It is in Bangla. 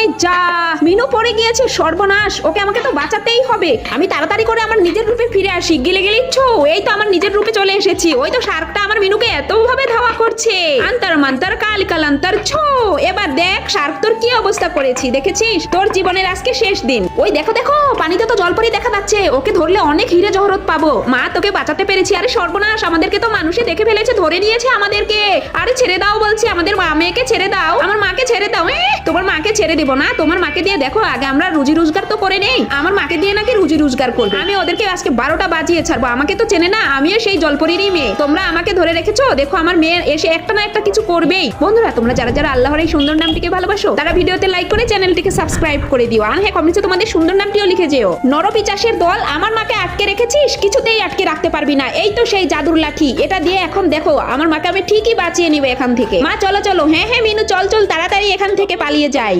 এখানে যা। মিনু পড়ে গিয়েছে, সর্বনাশ, ওকে আমাকে তো বাঁচাতেই হবে। আমি তাড়াতাড়ি করে আমার নিজের রূপে ফিরে আসি। গেলে গেলেইছো, এই তো আমার নিজের রূপে চলে এসেছি। ওই তো শার্কটা আমার মিনুকে এত ভাবে ধাওয়া করছে। আন্তর মান্তর কালিকালান্তর ছো। এবার দেখ শার্ক তোর কি অবস্থা করেছি, দেখেছিস? তোর জীবনের আজকে শেষ দিন। ওই দেখো দেখো, পানিতে তো জলপরি দেখা যাচ্ছে। ওকে ধরলে অনেক হিরে জহরত পাবো। মা তোকে বাঁচাতে পেরেছি। আরে সর্বনাশ, আমাদেরকে তো মানুষে দেখে ফেলেছে, ধরে নিয়েছে আমাদেরকে। আরে ছেড়ে দাও বলছি, আমাদের মেয়েকে ছেড়ে দাও, আমার মাকে ছেড়ে দাও। তোমার মাকে ছেড়ে দিব না, তোমার মাকে দিয়ে দেখো আগে আমরা রুজি রোজগার তো করে নেই। আমার মাকে দিয়ে নাকি রুজি রোজগার করবে। আমি ওদেরকে আজকে 12টা বাজিয়ে ছাড়বো। আমাকে তো চেনে না, আমিও সেই জলপরিরই মেয়ে। তোমরা আমাকে ধরে রেখেছো, দেখো আমার মেয়ে এসে একটা না একটা কিছু করবেই। বন্ধুরা, তোমরা যারা যারা আল্লাহর এই সুন্দর নামটিকে ভালোবাসো, তারা ভিডিওতে লাইক করে চ্যানেলটিকে সাবস্ক্রাইব করে দিও। আর হ্যাঁ, কমেন্টে তোমাদের সুন্দর নামটিও লিখে যেও। নরপিচাসের দল, আমার মাকে আটকে রেখেছিস, কিছুতেই আটকে রাখতে পারবি না। এই তো সেই জাদুর লাঠি, এটা দিয়ে এখন দেখো আমার মাকে আমি ঠিকই বাঁচিয়ে নিব এখান থেকে। মা চলো চলো। হ্যাঁ হ্যাঁ মিনু, চল চল, তাড়াতাড়ি এখান থেকে পালিয়ে যাই।